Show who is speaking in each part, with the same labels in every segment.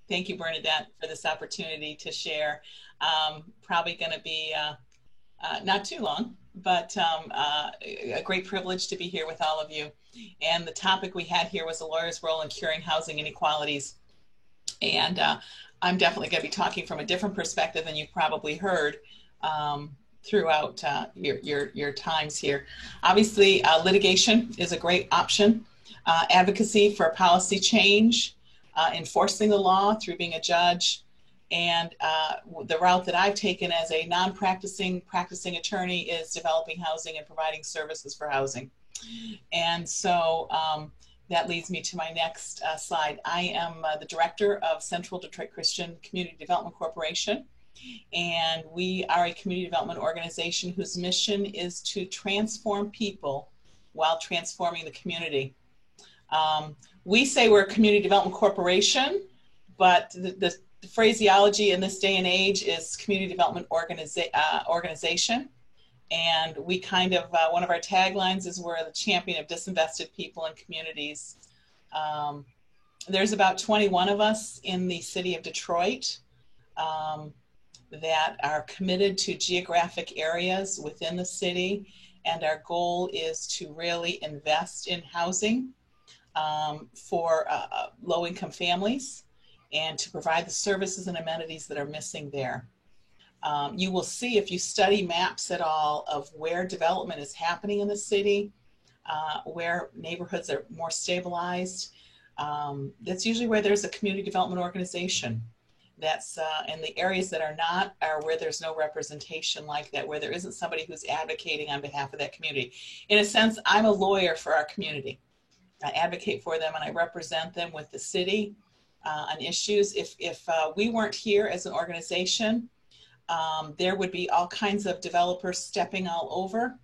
Speaker 1: Thank you, Bernadette, for this opportunity to share. Probably going to be not too long, but a great privilege to be here with all of you. And the topic we had here was the lawyer's role in curing housing inequalities. And I'm definitely going to be talking from a different perspective than you've probably heard throughout your times here. Obviously, litigation is a great option. Advocacy for policy change, enforcing the law through being a judge, and the route that I've taken as a non-practicing attorney is developing housing and providing services for housing. And so that leads me to my next slide. I am the director of Central Detroit Christian Community Development Corporation, and we are a community development organization whose mission is to transform people while transforming the community. We say we're a community development corporation, but the phraseology in this day and age is community development organization. And we kind of, one of our taglines is we're the champion of disinvested people and communities. There's about 21 of us in the city of Detroit that are committed to geographic areas within the city. And our goal is to really invest in housing for low-income families and to provide the services and amenities that are missing there. You will see if you study maps at all of where development is happening in the city, where neighborhoods are more stabilized. That's usually where there's a community development organization. That's in the areas that are not, are where there's no representation like that, where there isn't somebody who's advocating on behalf of that community. In a sense, I'm a lawyer for our community. I advocate for them and I represent them with the city on issues. If we weren't here as an organization, there would be all kinds of developers stepping all over,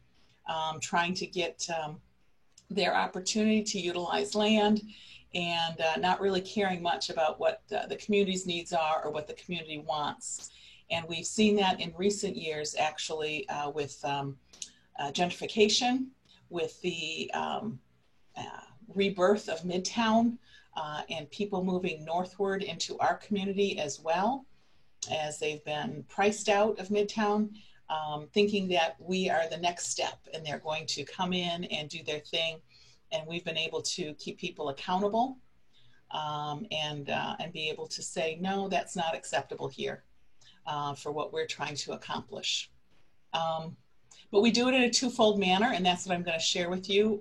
Speaker 1: trying to get their opportunity to utilize land and not really caring much about what the community's needs are or what the community wants. And we've seen that in recent years, actually, with gentrification, with the rebirth of Midtown, and people moving northward into our community as well, as they've been priced out of Midtown, thinking that we are the next step and they're going to come in and do their thing. And we've been able to keep people accountable and be able to say, no, that's not acceptable here for what we're trying to accomplish. But we do it in a twofold manner, and that's what I'm going to share with you,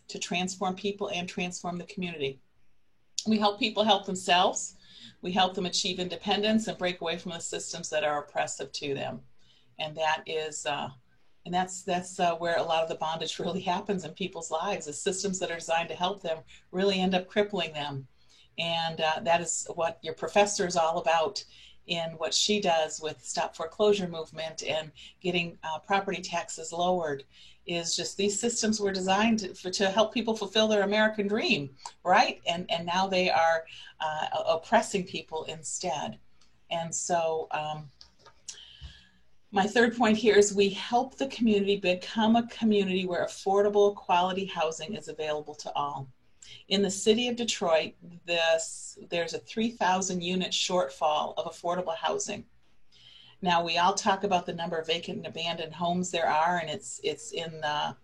Speaker 1: to transform people and transform the community. We help people help themselves. We help them achieve independence and break away from the systems that are oppressive to them. And that is, that's where a lot of the bondage really happens in people's lives. The systems that are designed to help them really end up crippling them. And that is what your professor is all about in what she does with Stop Foreclosure Movement and getting property taxes lowered, is just these systems were designed to help people fulfill their American dream, right? And now they are oppressing people instead. And so my third point here is we help the community become a community where affordable, quality housing is available to all. In the city of Detroit, there's a 3,000 unit shortfall of affordable housing. Now, we all talk about the number of vacant and abandoned homes there are, and it's in the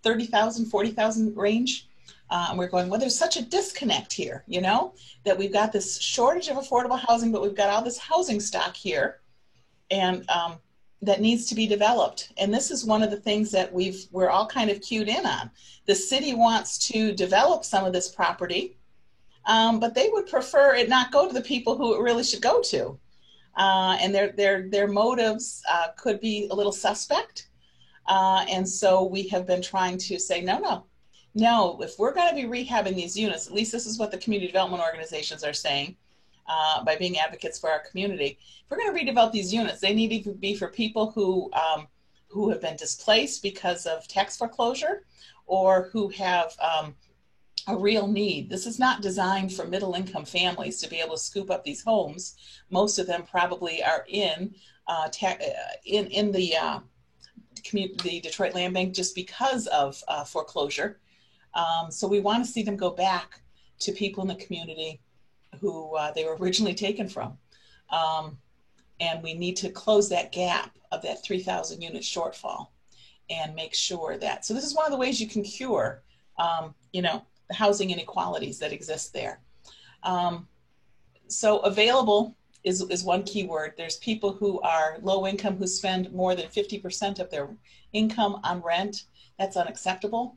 Speaker 1: 30,000, 40,000 range. And we're going, well, there's such a disconnect here, you know, that we've got this shortage of affordable housing, but we've got all this housing stock here, and that needs to be developed. And this is one of the things that we're all kind of cued in on. The city wants to develop some of this property, but they would prefer it not go to the people who it really should go to. And their motives could be a little suspect. And so we have been trying to say, no, if we're going to be rehabbing these units, at least this is what the community development organizations are saying, by being advocates for our community. If we're going to redevelop these units, they need to be for people who have been displaced because of tax foreclosure, or who have a real need. This is not designed for middle income families to be able to scoop up these homes. Most of them probably are in the Detroit Land Bank just because of foreclosure. So we want to see them go back to people in the community who they were originally taken from. And we need to close that gap of that 3,000 unit shortfall and make sure that, so this is one of the ways you can cure, you know, the housing inequalities that exist there. So available is one key word. There's people who are low income who spend more than 50% of their income on rent. That's unacceptable.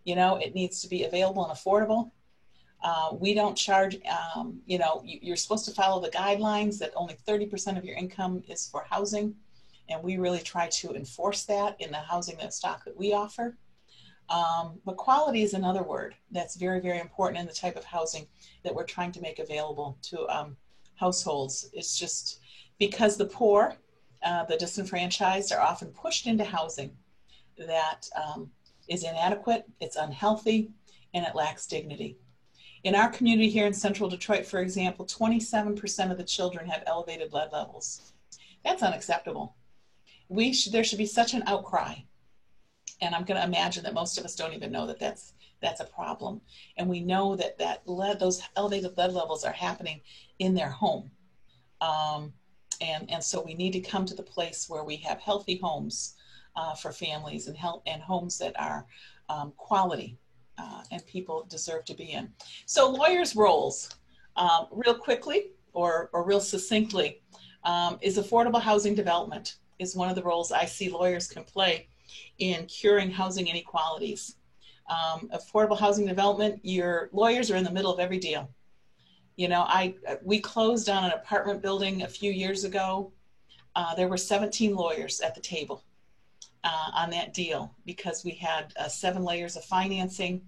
Speaker 1: You know, it needs to be available and affordable. We don't charge, you know, you're supposed to follow the guidelines that only 30% of your income is for housing. And we really try to enforce that in the housing stock that we offer. But quality is another word that's very, very important in the type of housing that we're trying to make available to households. It's just because the poor, the disenfranchised are often pushed into housing that is inadequate, it's unhealthy, and it lacks dignity. In our community here in Central Detroit, for example, 27% of the children have elevated lead levels. That's unacceptable. There should be such an outcry. And I'm going to imagine that most of us don't even know that that's a problem. And we know that those elevated lead levels are happening in their home. And so we need to come to the place where we have healthy homes for families and homes that are quality and people deserve to be in. So lawyers' roles, real quickly or real succinctly, is affordable housing development is one of the roles I see lawyers can play in curing housing inequalities. Affordable housing development, your lawyers are in the middle of every deal. You know, we closed on an apartment building a few years ago. There were 17 lawyers at the table on that deal because we had 7 layers of financing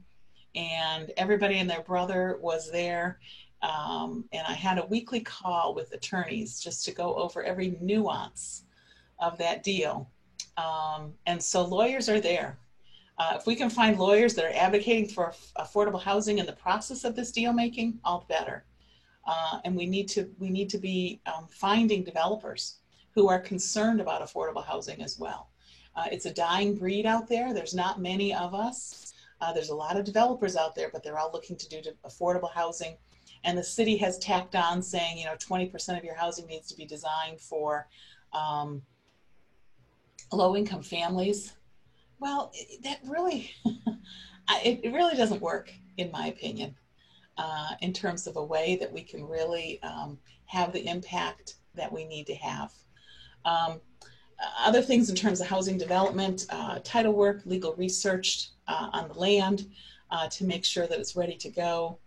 Speaker 1: and everybody and their brother was there. And I had a weekly call with attorneys just to go over every nuance of that deal. And so lawyers are there. If we can find lawyers that are advocating for affordable housing in the process of this deal making, all the better. And we need to be finding developers who are concerned about affordable housing as well. It's a dying breed out there. There's not many of us. There's a lot of developers out there, but they're all looking to do affordable housing. And the city has tacked on saying, you know, 20% of your housing needs to be designed for low-income families. Well, that really, it really doesn't work, in my opinion, in terms of a way that we can really have the impact that we need to have. Other things in terms of housing development, title work, legal research on the land to make sure that it's ready to go,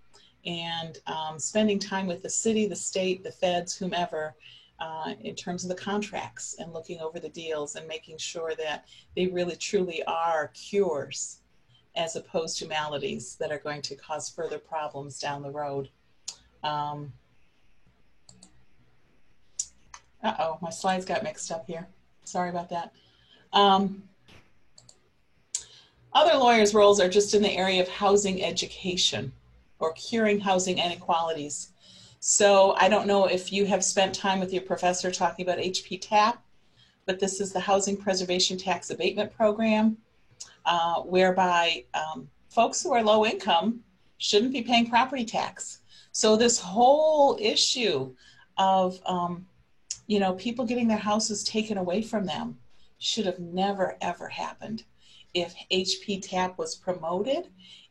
Speaker 1: and spending time with the city, the state, the feds, whomever, in terms of the contracts and looking over the deals and making sure that they really truly are cures as opposed to maladies that are going to cause further problems down the road. Uh-oh, my slides got mixed up here. Sorry about that. Other lawyers' roles are just in the area of housing education or curing housing inequalities. So I don't know if you have spent time with your professor talking about HPTAP, but this is the Housing Preservation Tax Abatement Program, whereby folks who are low income shouldn't be paying property tax. So this whole issue of you know, people getting their houses taken away from them should have never, ever happened. If HPTAP was promoted,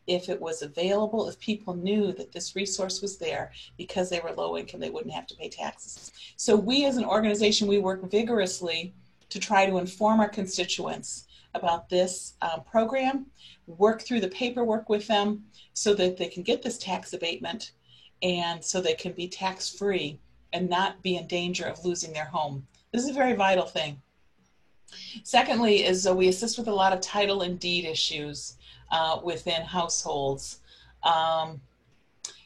Speaker 1: if it was available, if people knew that this resource was there because they were low income, they wouldn't have to pay taxes. So we as an organization, we work vigorously to try to inform our constituents about this program, work through the paperwork with them so that they can get this tax abatement and so they can be tax-free and not be in danger of losing their home. This is a very vital thing. Secondly is we assist with a lot of title and deed issues within households.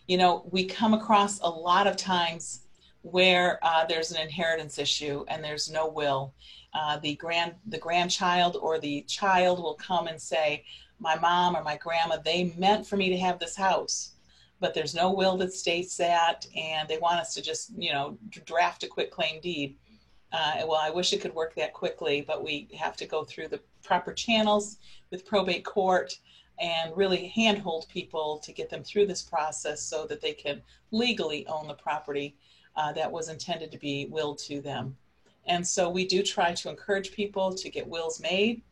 Speaker 1: You know, we come across a lot of times where there's an inheritance issue and there's no will. The grandchild or the child will come and say, my mom or my grandma, they meant for me to have this house, but there's no will that states that, and they want us to just, you know, draft a quit claim deed. Well, I wish it could work that quickly, but we have to go through the proper channels with probate court and really handhold people to get them through this process so that they can legally own the property that was intended to be willed to them. And so we do try to encourage people to get wills made.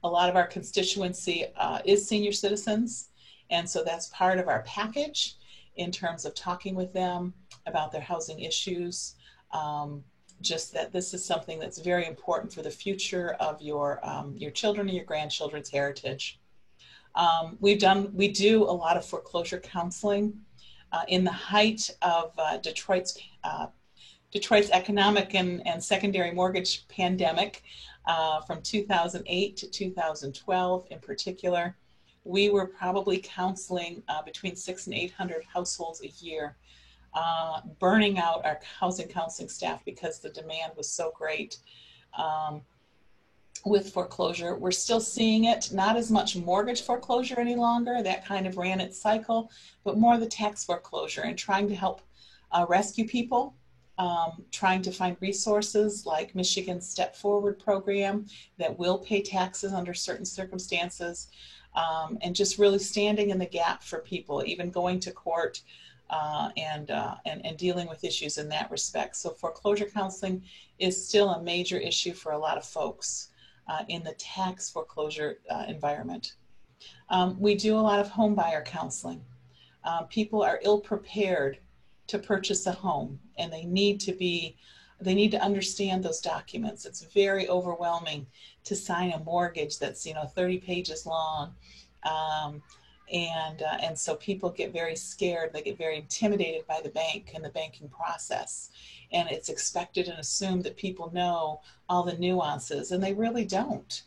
Speaker 1: A lot of our constituency is senior citizens, and so that's part of our package in terms of talking with them about their housing issues. Just that this is something that's very important for the future of your children and your grandchildren's heritage. We do a lot of foreclosure counseling. In the height of Detroit's economic and secondary mortgage pandemic from 2008 to 2012 in particular, we were probably counseling between 600 and 800 households a year, burning out our housing counseling staff because the demand was so great. With foreclosure, we're still seeing it, not as much mortgage foreclosure any longer, that kind of ran its cycle, but more the tax foreclosure and trying to help rescue people, trying to find resources like Michigan's Step Forward program that will pay taxes under certain circumstances, and just really standing in the gap for people, even going to court and dealing with issues in that respect. So foreclosure counseling is still a major issue for a lot of folks in the tax foreclosure environment. We do a lot of home buyer counseling. People are ill prepared to purchase a home, and they need to understand those documents. It's very overwhelming to sign a mortgage that's 30 pages long. And so people get very scared. They get very intimidated by the bank and the banking process. And it's expected and assumed that people know all the nuances, and they really don't.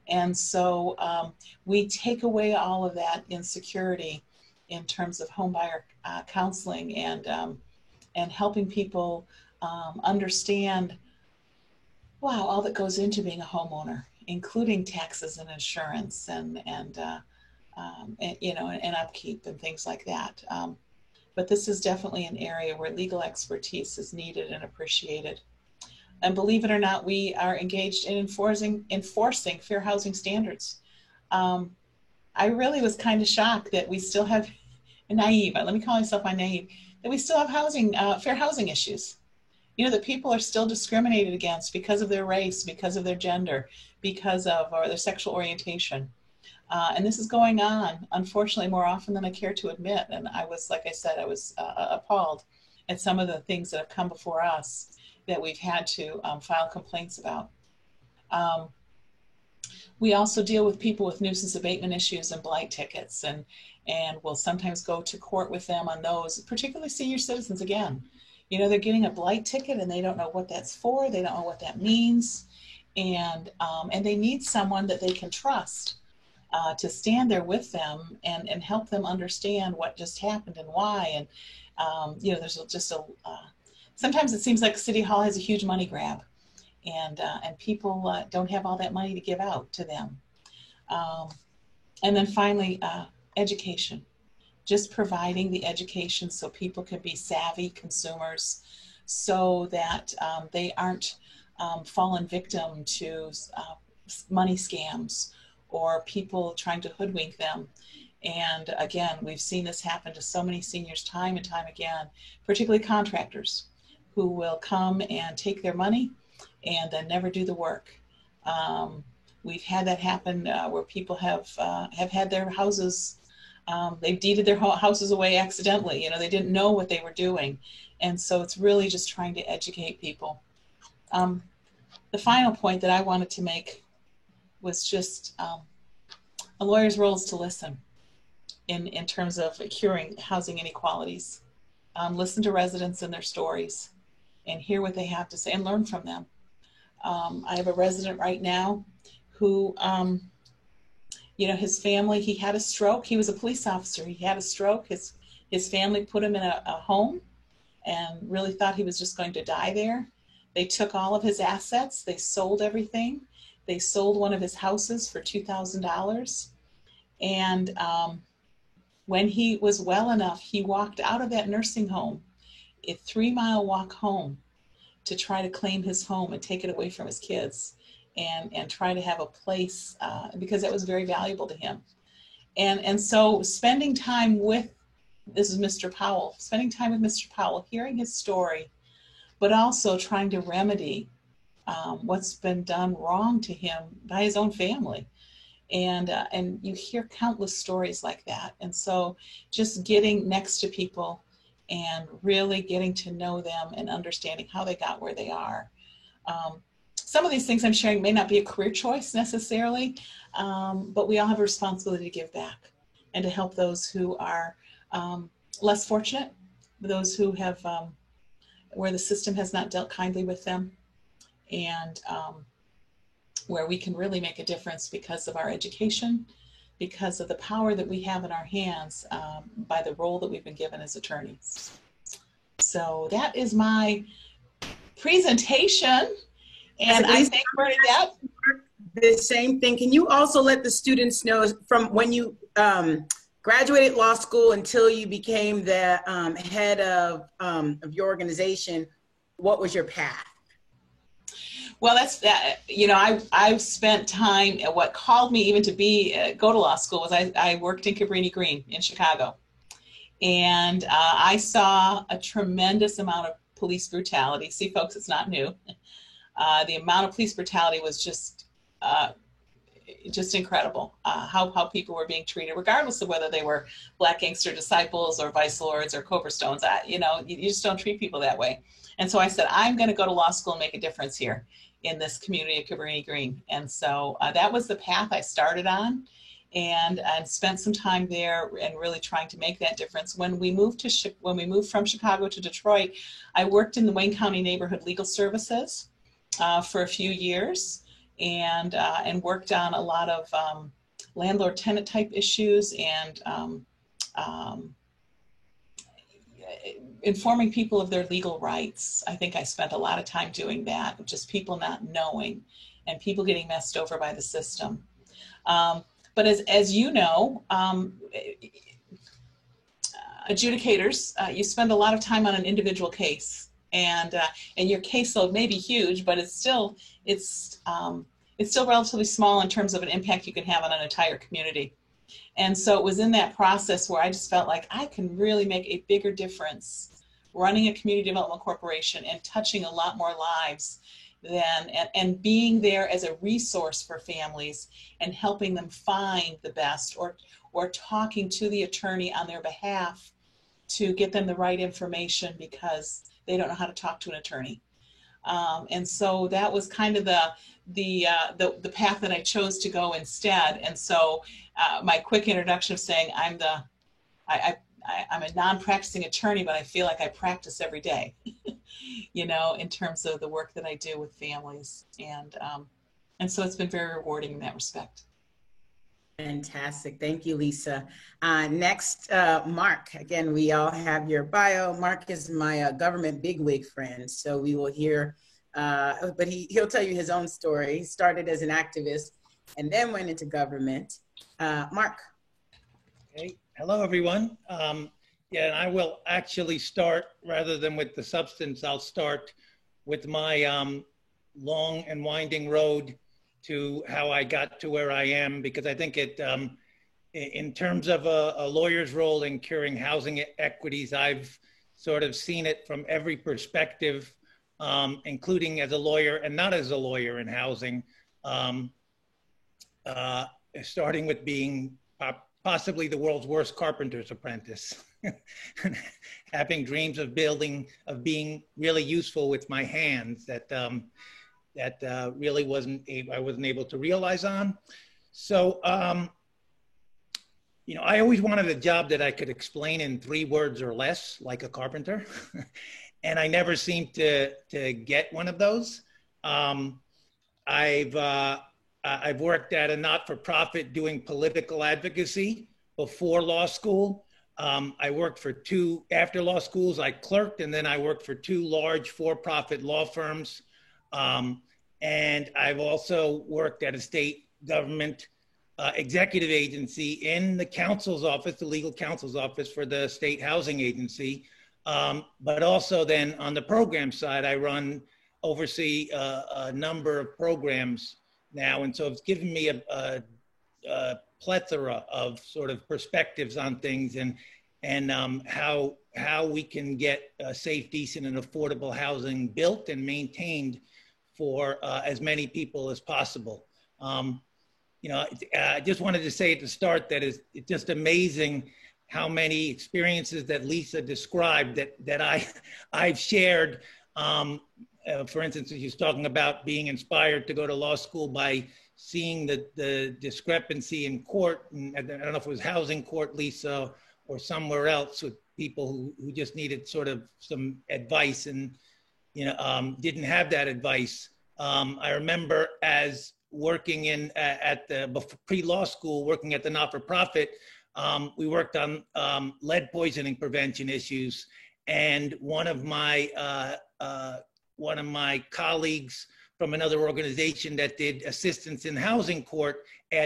Speaker 1: And so we take away all of that insecurity in terms of homebuyer counseling and helping people understand, wow, all that goes into being a homeowner, including taxes and insurance and upkeep and things like that. But this is definitely an area where legal expertise is needed and appreciated. And believe it or not, we are engaged in enforcing fair housing standards. I really was kind of shocked that we still have naive, let me call myself naive, that we still have fair housing issues. That people are still discriminated against because of their race, because of their gender, because of their sexual orientation. And this is going on, unfortunately, more often than I care to admit. And I was, like I said, appalled at some of the things that have come before us that we've had to file complaints about. We also deal with people with nuisance abatement issues and blight tickets, and we'll sometimes go to court with them on those, particularly senior citizens again. They're getting a blight ticket and they don't know what that's for. They don't know what that means. And they need someone that they can trust to stand there with them and help them understand what just happened and why. And, there's just sometimes it seems like City Hall has a huge money grab, and people don't have all that money to give out to them. And then finally, education. Just providing the education so people can be savvy consumers so that they aren't fallen victim to money scams or people trying to hoodwink them. And again, we've seen this happen to so many seniors time and time again, particularly contractors who will come and take their money and then never do the work. We've had that happen where people have had their houses, they've deeded their houses away accidentally. They didn't know what they were doing. And so it's really just trying to educate people. The final point that I wanted to make was just a lawyer's role is to listen in terms of curing housing inequalities. Listen to residents and their stories and hear what they have to say and learn from them. I have a resident right now who, his family, he had a stroke. He was a police officer. He had a stroke. His family put him in a home and really thought he was just going to die there. They took all of his assets. They sold everything. They sold one of his houses for $2,000. And when he was well enough, he walked out of that nursing home, a 3-mile walk home, to try to claim his home and take it away from his kids and try to have a place because that was very valuable to him. And so spending time with, this is Mr. Powell, spending time with Mr. Powell, hearing his story, but also trying to remedy what's been done wrong to him by his own family. And you hear countless stories like that. And so just getting next to people and really getting to know them and understanding how they got where they are. Some of these things I'm sharing may not be a career choice necessarily, but we all have a responsibility to give back and to help those who are less fortunate, those who have, where the system has not dealt kindly with them, and where we can really make a difference because of our education, because of the power that we have in our hands by the role that we've been given as attorneys. So that is my presentation. And I think Bernadette,
Speaker 2: the same thing. Can you also let the students know from when you graduated law school until you became the head of your organization, what was your path?
Speaker 1: Well, that's that. You know, I've spent time. What called me even to go to law school was I worked in Cabrini Green in Chicago, and I saw a tremendous amount of police brutality. See, folks, it's not new. The amount of police brutality was just incredible. How people were being treated, regardless of whether they were Black Gangster Disciples or Vice Lords or Cobra Stones. You know, you just don't treat people that way. And so I said, I'm going to go to law school and make a difference here in this community of Cabrini Green. And so that was the path I started on, and spent some time there and really trying to make that difference. When we moved from Chicago to Detroit, I worked in the Wayne County Neighborhood Legal Services for a few years, and worked on a lot of landlord-tenant type issues and informing people of their legal rights. I think I spent a lot of time doing that, just people not knowing and people getting messed over by the system. But as you know, adjudicators, you spend a lot of time on an individual case, and your caseload may be huge, but it's still relatively small in terms of an impact you can have on an entire community. And so it was in that process where I just felt like I can really make a bigger difference running a community development corporation and touching a lot more lives and being there as a resource for families and helping them find the best, or talking to the attorney on their behalf to get them the right information because they don't know how to talk to an attorney. And so that was kind of the path that I chose to go instead. And so my quick introduction of saying I'm a non-practicing attorney, but I feel like I practice every day, you know, in terms of the work that I do with families. And so it's been very rewarding in that respect.
Speaker 2: Fantastic. Thank you, Lisa. Next, Mark. Again, we all have your bio. Mark is my government bigwig friend, so we will hear, but he'll tell you his own story. He started as an activist and then went into government. Mark.
Speaker 3: Okay. Hello, everyone. Yeah, and I will actually start, rather than with the substance, I'll start with my long and winding road to how I got to where I am, because I think it, in terms of a lawyer's role in curing housing equities, I've sort of seen it from every perspective, including as a lawyer and not as a lawyer in housing, starting with being possibly the world's worst carpenter's apprentice, having dreams of being really useful with my hands that really I wasn't able to realize on. So, you know, I always wanted a job that I could explain in 3 words or less, like a carpenter. And I never seemed to get one of those. I've worked at a not-for-profit doing political advocacy before law school. I worked for 2 after law schools. I clerked, and then I worked for 2 large for-profit law firms. And I've also worked at a state government executive agency in the counsel's office, the legal counsel's office for the state housing agency. But also then on the program side, I oversee a number of programs now. And so it's given me a plethora of sort of perspectives on things, and how we can get safe, decent, and affordable housing built and maintained for as many people as possible. You know, I just wanted to say at the start that it's just amazing how many experiences that Lisa described that I've shared. For instance, she's talking about being inspired to go to law school by seeing the discrepancy in court, and I don't know if it was housing court, Lisa, or somewhere else, with people who just needed sort of some advice and, you know, didn't have that advice. I remember as working at the pre-law school, working at the not-for-profit, we worked on lead poisoning prevention issues, and one of my colleagues from another organization that did assistance in housing court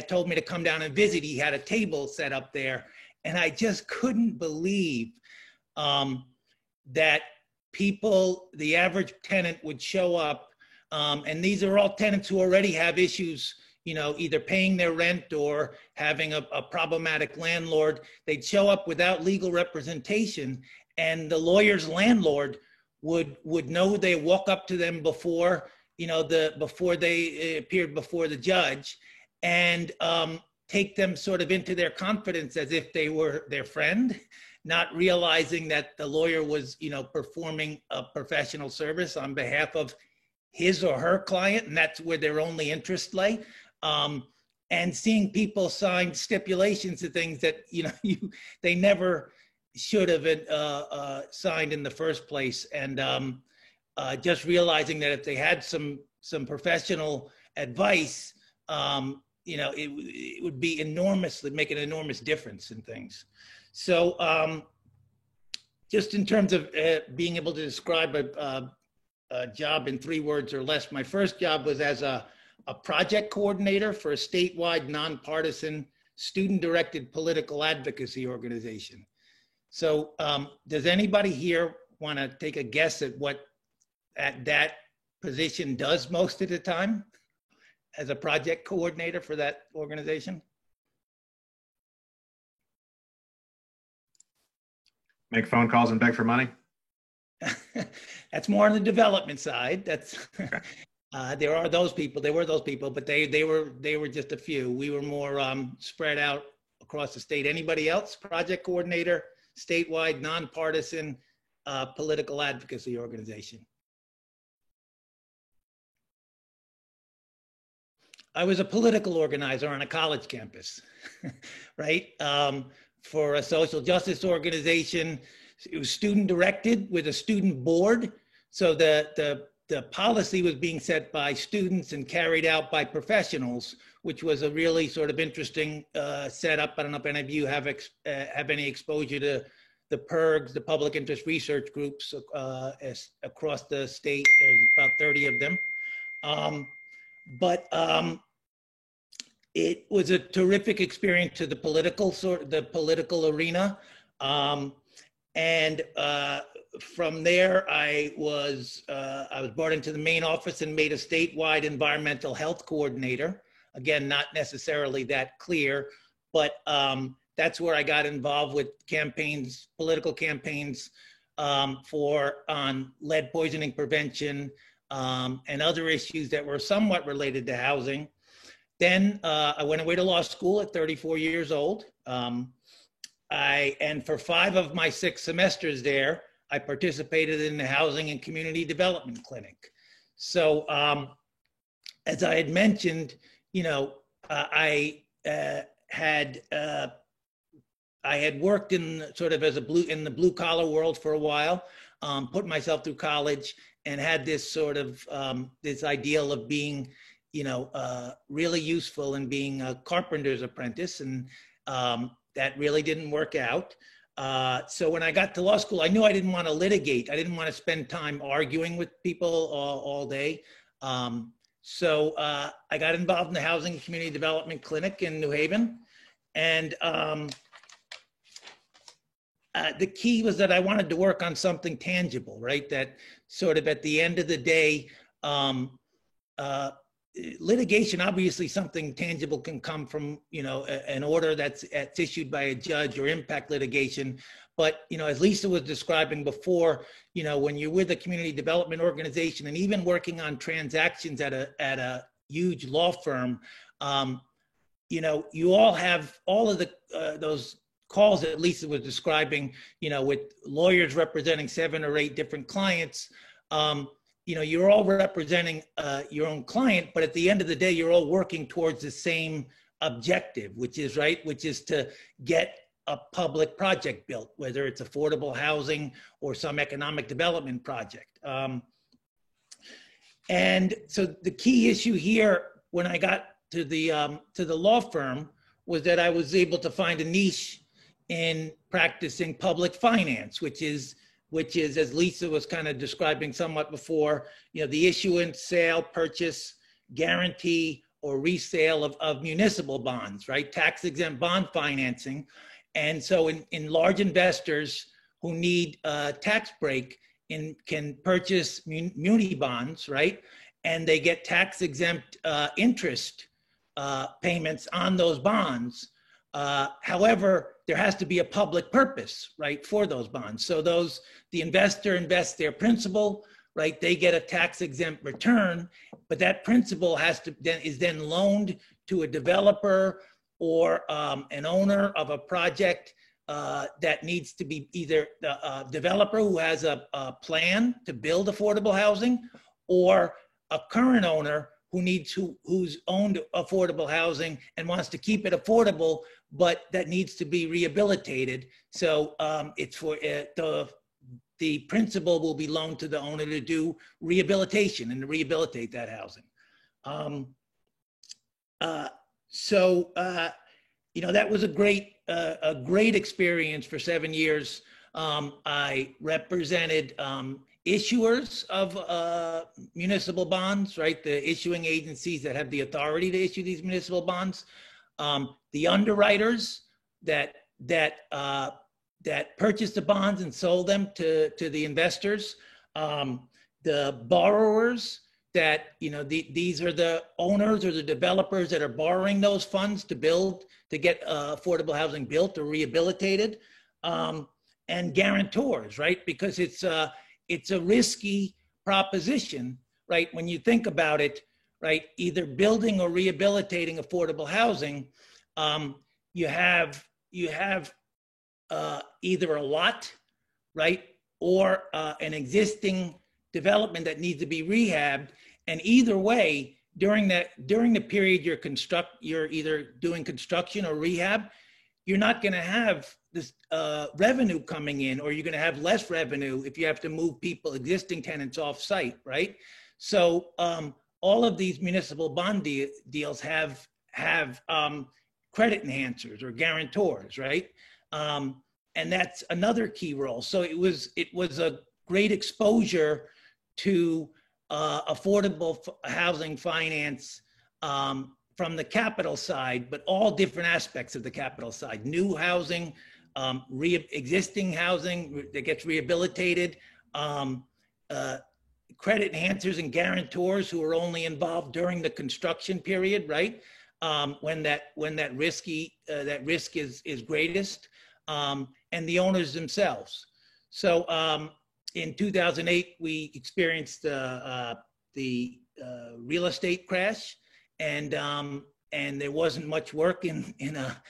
Speaker 3: told me to come down and visit. He had a table set up there, and I just couldn't believe that people, the average tenant would show up, and these are all tenants who already have issues, you know, either paying their rent or having a problematic landlord. They'd show up without legal representation, and the lawyer's landlord would know. They walk up to them before, you know, before they appeared before the judge, and take them sort of into their confidence as if they were their friend, not realizing that the lawyer was, you know, performing a professional service on behalf of his or her client, and that's where their only interest lay. And seeing people sign stipulations to things that, you know, they never should have signed in the first place, and just realizing that if they had some professional advice, you know, it would be make an enormous difference in things. So just in terms of being able to describe a job in 3 words or less, my first job was as a project coordinator for a statewide nonpartisan student-directed political advocacy organization. So does anybody here want to take a guess at what that position does most of the time as a project coordinator for that organization?
Speaker 4: Make phone calls and beg for money?
Speaker 3: That's more on the development side. That's there are those people. There were those people, but they were just a few. We were more spread out across the state. Anybody else? Project coordinator, statewide, nonpartisan political advocacy organization. I was a political organizer on a college campus, right? For a social justice organization. It was student directed with a student board. So the policy was being set by students and carried out by professionals, which was a really sort of interesting setup. I don't know if any of you have any exposure to the PIRGs, the public interest research groups across the state. There's about 30 of them. But it was a terrific experience to the political arena. And from there, I was brought into the main office and made a statewide environmental health coordinator. Again, not necessarily that clear, but that's where I got involved with campaigns, political campaigns on lead poisoning prevention and other issues that were somewhat related to housing. Then I went away to law school at 34 years old. And for 5 of my 6 semesters there, I participated in the Housing and Community Development Clinic. So as I had mentioned, you know, I had worked in sort of in the blue collar world for a while, put myself through college, and had this sort of this ideal of being, you know, really useful and being a carpenter's apprentice, and that really didn't work out. So when I got to law school, I knew I didn't want to litigate. I didn't want to spend time arguing with people all day. So I got involved in the Housing and Community Development Clinic in New Haven. And the key was that I wanted to work on something tangible, right? That sort of at the end of the day, litigation, obviously something tangible can come from, an order that's issued by a judge or impact litigation. But, as Lisa was describing before, when you're with a community development organization and even working on transactions at a huge law firm, you all have all of those calls that Lisa was describing, with lawyers representing 7 or 8 different clients. You're all representing your own client, but at the end of the day, you're all working towards the same objective, which is to get a public project built, whether it's affordable housing or some economic development project. And so the key issue here, when I got to the law firm, was that I was able to find a niche in practicing public finance, which is, as Lisa was kind of describing somewhat before, the issuance, sale, purchase, guarantee, or resale of municipal bonds, right? Tax-exempt bond financing. And so in large investors who need a tax break can purchase muni bonds, right? And they get tax-exempt interest payments on those bonds. However, there has to be a public purpose, right, for those bonds. So the investor invests their principal, right? They get a tax-exempt return, but that principal is then loaned to a developer or an owner of a project that needs to be either a developer who has a plan to build affordable housing, or a current owner who's owned affordable housing and wants to keep it affordable, but that needs to be rehabilitated. So it's for the principal will be loaned to the owner to do rehabilitation and to rehabilitate that housing. That was a great experience for 7 years. I represented issuers of municipal bonds, right? The issuing agencies that have the authority to issue these municipal bonds, the underwriters that purchased the bonds and sold them to the investors, the borrowers that, these are the owners or the developers that are borrowing those funds to get affordable housing built or rehabilitated, and guarantors, right? Because it's a risky proposition, right? When you think about it, right? Either building or rehabilitating affordable housing, you have either a lot, right? Or an existing development that needs to be rehabbed. And either way, during the period you're either doing construction or rehab, you're not going to have this revenue coming in, or you're going to have less revenue if you have to move existing tenants off site, right? So all of these municipal bond deals have credit enhancers or guarantors, right? And that's another key role. So it was a great exposure to affordable housing finance from the capital side, but all different aspects of the capital side: new housing, existing housing that gets rehabilitated, credit enhancers and guarantors who are only involved during the construction period, right? When that risk is greatest, and the owners themselves. So in 2008, we experienced the real estate crash, and there wasn't much work in a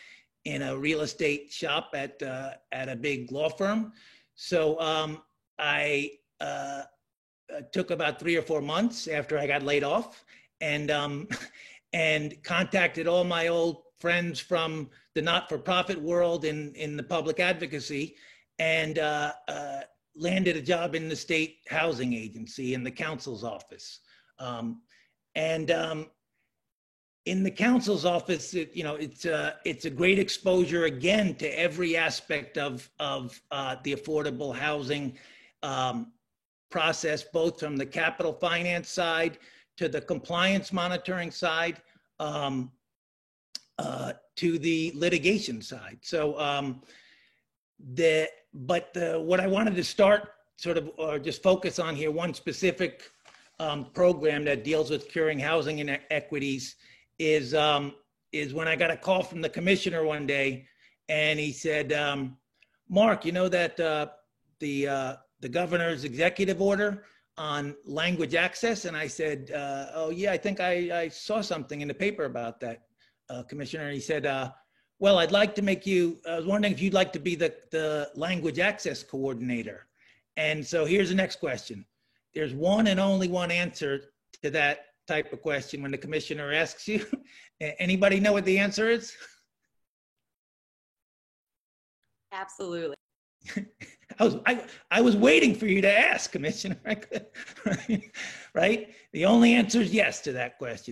Speaker 3: real estate shop at a big law firm. So I took about 3 or 4 months after I got laid off, and contacted all my old friends from the not-for-profit world in the public advocacy, and landed a job in the state housing agency in the council's office. In the council's office, it's a great exposure again to every aspect of the affordable housing process, both from the capital finance side to the compliance monitoring side, to the litigation side. So what I wanted to start or just focus on here, one specific program that deals with curing housing inequities is when I got a call from the commissioner one day, and he said, Mark, you know that the governor's executive order on language access? And I said, oh yeah, I think I saw something in the paper about that, Commissioner. And he said, well, I'd like to make you, I was wondering if you'd like to be the language access coordinator. And so here's the next question. There's one and only one answer to that type of question when the commissioner asks you. Anybody know what the answer is?
Speaker 5: Absolutely.
Speaker 3: I was waiting for you to ask, Commissioner. Right? The only answer is yes to that question.